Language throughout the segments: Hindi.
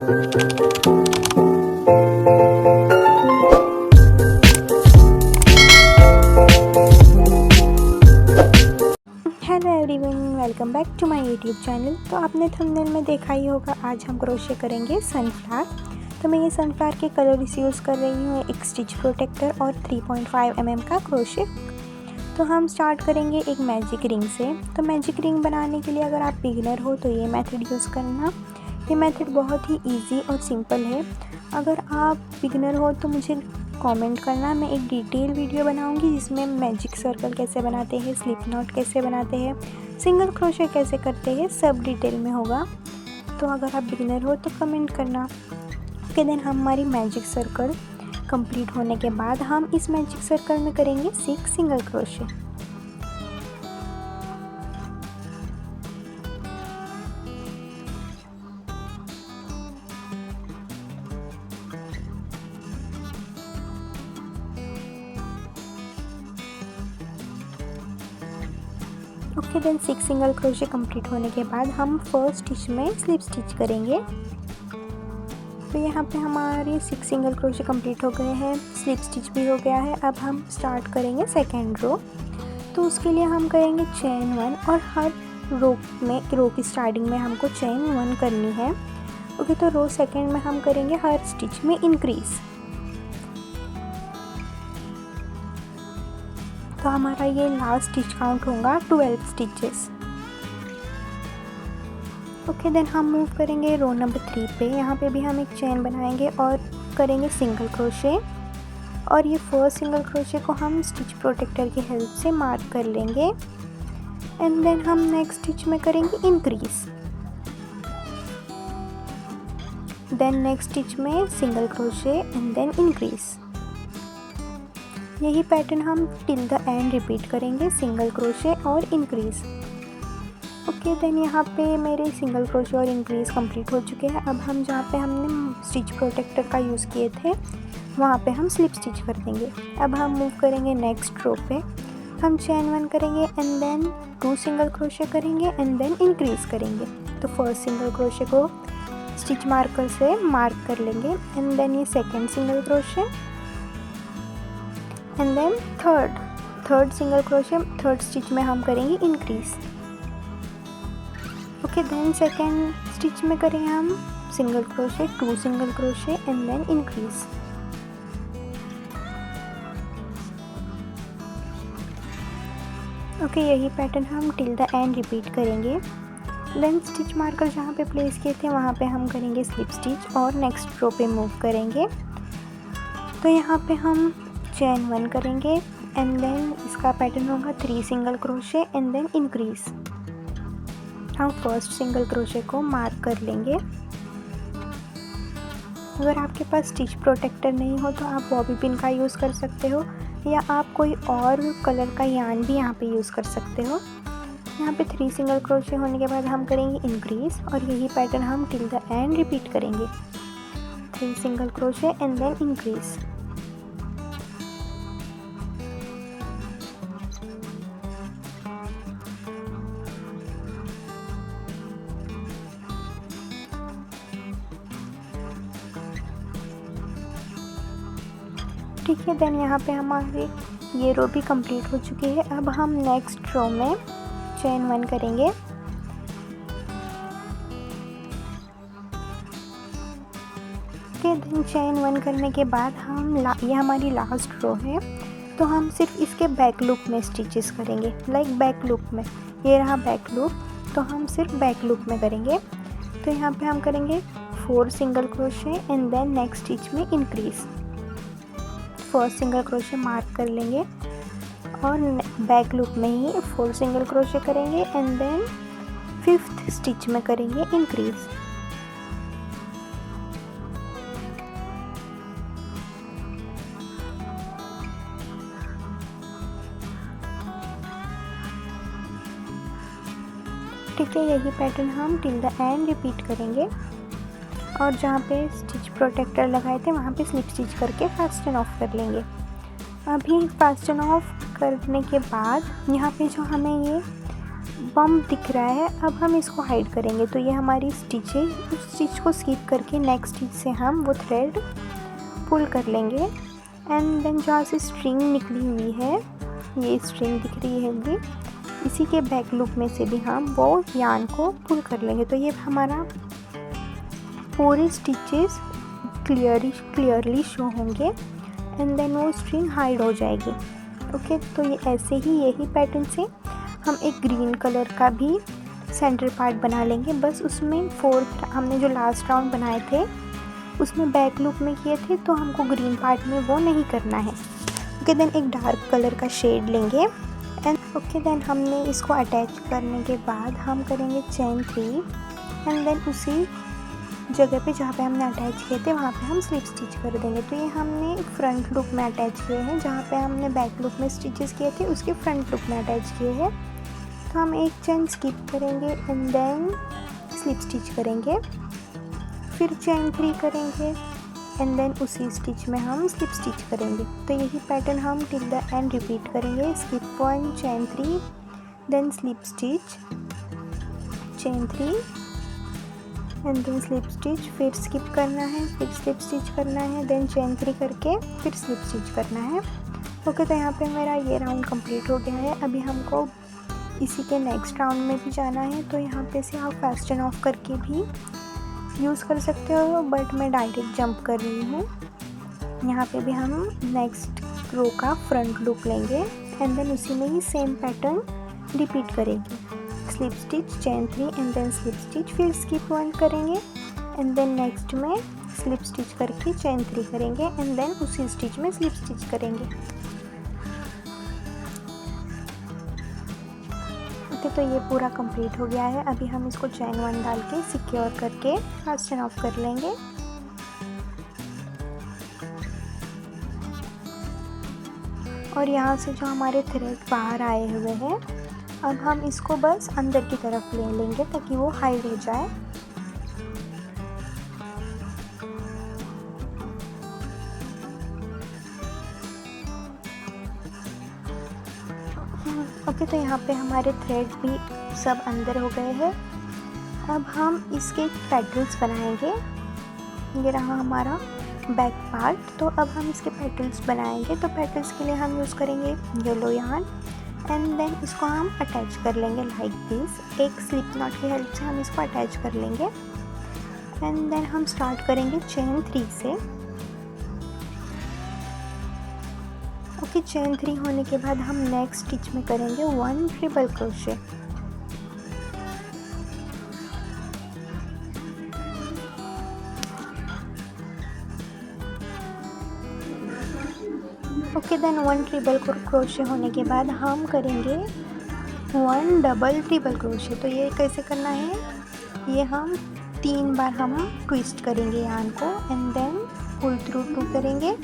Hello everyone, welcome back to my YouTube channel. तो आपने थंबनेल में देखा ही होगा, आज हम क्रोशे करेंगे सनफ्लावर। तो मैं ये सनफ्लावर के कलर्स यूज़ कर रही हूँ, एक स्टिच प्रोटेक्टर और 3.5 mm का क्रोशे। तो हम स्टार्ट करेंगे एक मैजिक रिंग से। तो मैजिक रिंग बनाने के लिए अगर आप बिगिनर हो तो ये मेथड यूज़ करना। ये मेथड बहुत ही ईजी और सिंपल है। अगर आप बिगिनर हो तो मुझे कमेंट करना, मैं एक डिटेल वीडियो बनाऊंगी जिसमें मैजिक सर्कल कैसे बनाते हैं, स्लिप नॉट कैसे बनाते हैं, सिंगल क्रोशे कैसे करते हैं, सब डिटेल में होगा। तो अगर आप बिगिनर हो तो कमेंट करना। ओके देन, हमारी मैजिक सर्कल कंप्लीट होने के बाद हम इस मैजिक सर्कल में करेंगे 6 single crochet. Okay then, 6 single crochet complete होने के बाद हम फर्स्ट स्टिच में स्लिप स्टिच करेंगे। तो यहाँ पे हमारे 6 सिंगल क्रोशे कंप्लीट हो गए हैं, स्लिप स्टिच भी हो गया है। अब हम स्टार्ट करेंगे सेकेंड रो। तो उसके लिए हम करेंगे चेन 1 और हर रो की स्टार्टिंग में हमको चेन 1 करनी है। ओके, तो रो सेकेंड में हम करेंगे हर स्टिच में इंक्रीज। तो हमारा ये लास्ट स्टिच काउंट होगा 12 स्टिचेस। ओके देन, हम मूव करेंगे रो नंबर 3 पे। यहाँ पे भी हम एक चेन बनाएंगे और करेंगे सिंगल क्रोशे। और ये फर्स्ट सिंगल क्रोशे को हम स्टिच प्रोटेक्टर की हेल्प से मार्क कर लेंगे। एंड देन हम नेक्स्ट स्टिच में करेंगे इंक्रीज। देन नेक्स्ट स्टिच में single crochet and then increase. यही पैटर्न हम टिल द एंड रिपीट करेंगे, सिंगल क्रोशे और इंक्रीज। ओके देन, यहाँ पे मेरे सिंगल क्रोशे और इंक्रीज कंप्लीट हो चुके हैं। अब हम जहाँ पे हमने स्टिच प्रोटेक्टर का यूज़ किए थे वहाँ पे हम स्लिप स्टिच कर देंगे। अब हम मूव करेंगे नेक्स्ट रो पे। हम चेन 1 करेंगे एंड देन 2 सिंगल क्रोशे करेंगे एंड देन इंक्रीज करेंगे। तो फर्स्ट सिंगल क्रोशे को स्टिच मार्कर से मार्क कर लेंगे एंड देन ये second single crochet and then third single crochet, third stitch में हम करेंगे increase. Okay then second stitch में करेंगे हम single crochet, 2 single crochet and then increase. Okay, यही पैटर्न हम टिल द एंड रिपीट करेंगे। देन स्टिच मार्कर जहाँ पे प्लेस किए थे वहाँ पे हम करेंगे स्लिप स्टिच और नेक्स्ट रो पे मूव करेंगे। तो यहाँ पे हम चेन 1 करेंगे एंड देन इसका पैटर्न होगा 3 single crochet and then increase. हम फर्स्ट सिंगल क्रोशे को मार्क कर लेंगे। अगर आपके पास स्टिच प्रोटेक्टर नहीं हो तो आप बॉबी पिन का यूज़ कर सकते हो या आप कोई और कलर का यार्न भी यहाँ पे यूज़ कर सकते हो। यहाँ पे 3 सिंगल क्रोशे होने के बाद हम करेंगे इंक्रीज और यही पैटर्न हम टिल द एंड रिपीट करेंगे, 3 single crochet and then increase. ठीक है देन, यहाँ पे हमारी ये रो भी कंप्लीट हो चुकी है। अब हम नेक्स्ट रो में चेन 1 करेंगे। ओके देन, चेन 1 करने के बाद हम ये हमारी लास्ट रो है तो हम सिर्फ इसके बैक लूप में स्टिचेस करेंगे। लाइक बैक लूप में, ये रहा बैक लूप, तो हम सिर्फ बैक लूप में करेंगे। तो यहाँ पे हम करेंगे 4 single crochet and then next stitch में increase. First single crochet mark कर लेंगे और बैक लूप में ही 4 सिंगल क्रोशे करेंगे एंड देन 5th स्टिच में करेंगे इंक्रीज। ठीक है, यही पैटर्न हम टिल द एंड रिपीट करेंगे और जहाँ पे स्टिच प्रोटेक्टर लगाए थे वहाँ पे स्लिप स्टिच करके फास्टन ऑफ कर लेंगे। अभी फास्टन ऑफ करने के बाद यहाँ पे जो हमें ये बम्प दिख रहा है। अब हम इसको हाइड करेंगे। तो ये हमारी स्टिच है, उस स्टिच को स्किप करके नेक्स्ट स्टिच से हम वो थ्रेड पुल कर लेंगे। एंड देन जहाँ से स्ट्रिंग निकली हुई है, ये स्ट्रिंग दिख रही है भी, इसी के बैक लूप में से भी हम वो यार्न को पुल कर लेंगे। तो ये हमारा पूरे स्टिचेस क्लियरली शो होंगे एंड देन वो स्ट्रिंग हाइड हो जाएगी। ओके, तो ये ऐसे ही यही पैटर्न से हम एक ग्रीन कलर का भी सेंटर पार्ट बना लेंगे। बस उसमें फोर्थ हमने जो लास्ट राउंड बनाए थे उसमें बैक लूप में किए थे, तो हमको ग्रीन पार्ट में वो नहीं करना है। ओके, देन एक डार्क कलर का शेड लेंगे एंड ओके, देन हमने इसको अटैच करने के बाद हम करेंगे चेन 3 एंड देन उसी जगह पे जहाँ पे हमने अटैच किए थे वहाँ पे हम स्लिप स्टिच कर देंगे। तो ये हमने फ्रंट लूप में अटैच किए हैं, जहाँ पे हमने बैक लूप में स्टिचेस किए थे उसके फ्रंट लूप में अटैच किए हैं। तो हम एक चेन स्किप करेंगे एंड देन स्लिप स्टिच करेंगे, फिर चेन 3 करेंगे एंड देन उसी स्टिच में हम स्लिप स्टिच करेंगे। तो यही पैटर्न हम टिल द एंड रिपीट करेंगे। Skip 1, chain 3, then slip stitch, chain 3 and then slip stitch, फिर स्किप करना है, फिर स्लिप स्टिच करना है, देन चेन 3 करके फिर स्लिप स्टिच करना है। ओके, तो यहाँ पे मेरा ये राउंड कंप्लीट हो गया है। अभी हमको इसी के नेक्स्ट राउंड में भी जाना है। तो यहाँ पे से आप फास्टन ऑफ करके भी यूज़ कर सकते हो, बट मैं डायरेक्ट जंप कर रही हूँ। यहाँ पे भी हम नेक्स्ट रो का फ्रंट लूप लेंगे एंड देन उसी में ही सेम पैटर्न रिपीट करेंगे। Slip stitch, chain 3 and then slip stitch, फिर स्किप 1 करेंगे एंड देन नेक्स्ट में स्लिप स्टिच करके चेन 3 करेंगे एंड देन उसी स्टिच में स्लिप स्टिच करेंगे। ओके, तो ये पूरा कंप्लीट हो गया है। अभी हम इसको चेन 1 डाल के सिक्योर करके फास्टन ऑफ कर लेंगे। और यहाँ से जो हमारे थ्रेड बाहर आए हुए हैं, अब हम इसको बस अंदर की तरफ ले लेंगे ताकि वो हाइड हो जाए। ओके, तो यहाँ पे हमारे थ्रेड भी सब अंदर हो गए हैं। अब हम इसके पेटल्स बनाएंगे। ये रहा हमारा बैक पार्ट। तो अब हम इसके पेटल्स बनाएंगे। तो पेटल्स के लिए हम यूज़ करेंगे येलो यार्न एंड देन इसको हम अटैच कर लेंगे लाइक दिस। एक स्लिप नॉट की हेल्प से हम इसको अटैच कर लेंगे एंड देन हम स्टार्ट करेंगे चेन 3 से। ओके, चेन 3 होने के बाद हम नेक्स्ट स्टिच में करेंगे 1 triple crochet. Okay, then 1 triple crochet होने के बाद हम करेंगे 1 डबल ट्रिपल क्रोशे। तो ये कैसे करना है, ये हम 3 बार हम ट्विस्ट करेंगे यार्न को एंड देन पुल थ्रू 2 करेंगे,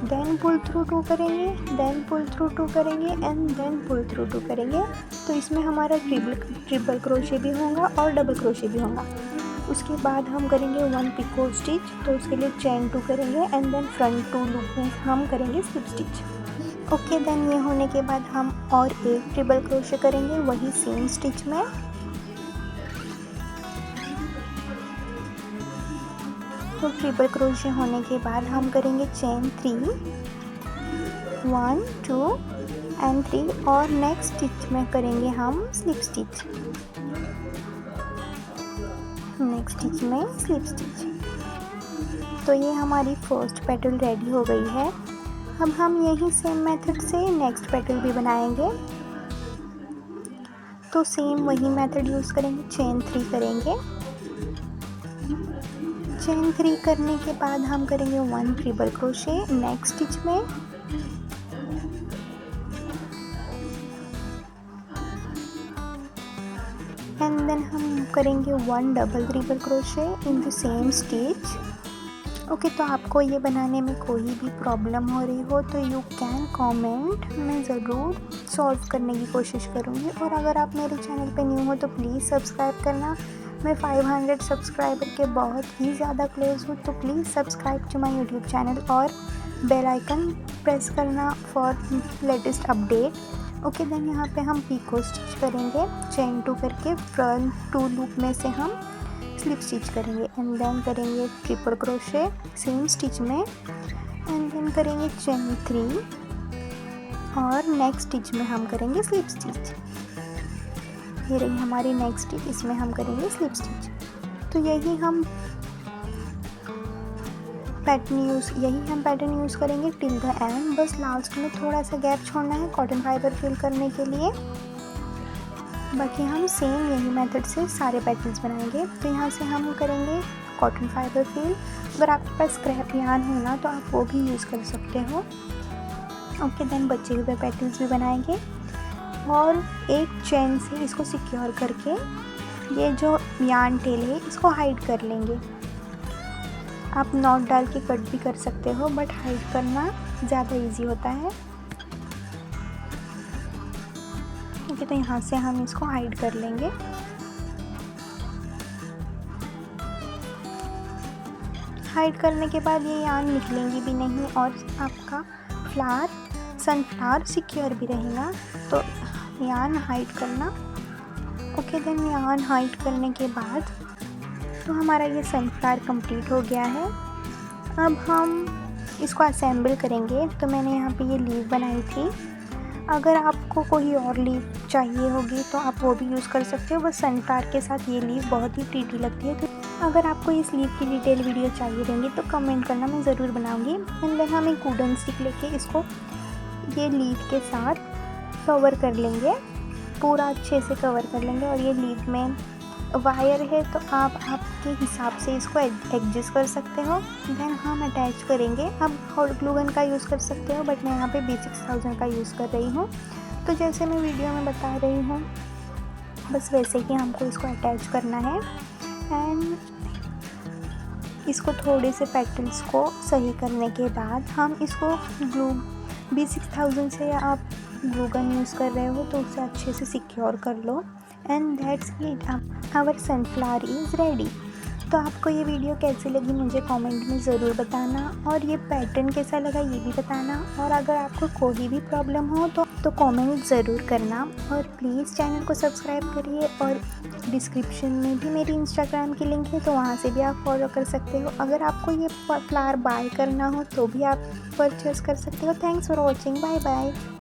देन पुल थ्रू 2 करेंगे, देन पुल थ्रू 2 करेंगे एंड देन पुल थ्रू 2 करेंगे। तो इसमें हमारा ट्रिपल क्रोशे भी होगा और डबल क्रोशे भी होगा। उसके बाद हम करेंगे 1 पिको स्टिच। तो उसके लिए चेन 2 करेंगे एंड देन फ्रंट 2 लूप में हम करेंगे स्लिप स्टिच। ओके, देन ये होने के बाद हम और एक ट्रिपल क्रोशे करेंगे वही सेम स्टिच में। तो ट्रिपल क्रोशे होने के बाद हम करेंगे चेन 3, 1 2 एंड 3 और नेक्स्ट स्टिच में करेंगे हम स्लिप स्टिच। नेक्स्ट स्टिच में स्लिप स्टिच। तो ये हमारी फर्स्ट पेटल रेडी हो गई है। अब हम यही सेम मेथड से नेक्स्ट पेटल भी बनाएंगे। तो सेम वही मेथड यूज़ करेंगे, चेन 3 करेंगे। चेन 3 करने के बाद हम करेंगे 1 ट्रिपल क्रोशे नेक्स्ट स्टिच में। एंड देन हम करेंगे 1 double triple crochet in the same stitch. Okay, तो आपको ये बनाने में कोई भी प्रॉब्लम हो रही हो तो यू कैन कमेंट, मैं ज़रूर सॉल्व करने की कोशिश करूँगी। और अगर आप मेरे चैनल पे न्यू हो तो प्लीज़ सब्सक्राइब करना। मैं 500 सब्सक्राइबर के बहुत ही ज़्यादा क्लोज हूँ, तो please subscribe to my YouTube channel और बेल आइकन प्रेस करना for latest update. Okay then यहाँ पे हम पीको स्टिच करेंगे चेन 2 करके फ्रंट 2 लूप में से हम स्लिप स्टिच करेंगे एंड देन करेंगे ट्रिपल क्रोशे सेम स्टिच में एंड देन करेंगे चेन 3 और नेक्स्ट स्टिच में हम करेंगे स्लिप स्टिच। ये रही हमारी नेक्स्ट स्टिच, इसमें हम करेंगे स्लिप स्टिच। तो यही हम पैटर्न यूज़ करेंगे टिल द एंड। बस लास्ट में थोड़ा सा गैप छोड़ना है कॉटन फाइबर फिल करने के लिए। बाकी हम सेम यही मेथड से सारे पैटर्न्स बनाएंगे। तो यहाँ से हम करेंगे कॉटन फाइबर फिल। अगर आपके पास स्क्रैप यार्न हो ना तो आप वो भी यूज़ कर सकते हो। ओके देन बचे हुए पैटर्न्स भी बनाएंगे और एक चेन से इसको सिक्योर करके ये जो यार्न टेल है इसको हाइड कर लेंगे। आप नॉट डाल के कट भी कर सकते हो बट हाइड करना ज़्यादा इजी होता है। ओके तो यहाँ से हम इसको हाइड कर लेंगे। हाइड करने के बाद ये यार्न निकलेंगी भी नहीं और आपका सनफ्लावर सिक्योर भी रहेगा। तो यार्न हाइड करना। ओके देन यार्न हाइड करने के बाद तो हमारा ये सनफ्लावर कंप्लीट हो गया है। अब हम इसको असेंबल करेंगे। तो मैंने यहाँ पे ये लीव बनाई थी। अगर आपको कोई और लीव चाहिए होगी तो आप वो भी यूज़ कर सकते हो। बस सनफ्लावर के साथ ये लीव बहुत ही प्रीटी लगती है। तो अगर आपको इस लीव की डिटेल वीडियो चाहिए रहेंगी तो कमेंट करना, मैं ज़रूर बनाऊँगी। एंड देन हम एक वुडन स्टिक लेके इसको ये लीव के साथ कवर कर लेंगे, पूरा अच्छे से कवर कर लेंगे। और ये लीव में वायर है तो आप आपके हिसाब से इसको एडजस्ट कर सकते हो। देन हम अटैच करेंगे। आप हॉट ग्लू गन का यूज़ कर सकते हो बट मैं यहाँ पे B6000 का यूज़ कर रही हूँ। तो जैसे मैं वीडियो में बता रही हूँ बस वैसे ही हमको इसको अटैच करना है। एंड इसको थोड़े से पैटर्न्स को सही करने के बाद हम इसको ग्लू B6000 से आप ग्लू गन यूज़ कर रहे हो तो उसे अच्छे से सिक्योर कर लो। And that's it, our sunflower is ready. तो आपको ये वीडियो कैसी लगी मुझे कमेंट में ज़रूर बताना और ये पैटर्न कैसा लगा ये भी बताना। और अगर आपको कोई भी प्रॉब्लम हो तो कमेंट ज़रूर करना। और प्लीज़ चैनल को सब्सक्राइब करिए और डिस्क्रिप्शन में भी मेरी इंस्टाग्राम की लिंक है तो वहाँ से भी आप फॉलो कर सकते हो। अगर आपको ये फ्लावर बाय करना हो तो भी आप परचेज़ कर सकते हो। Thanks for watching, bye bye.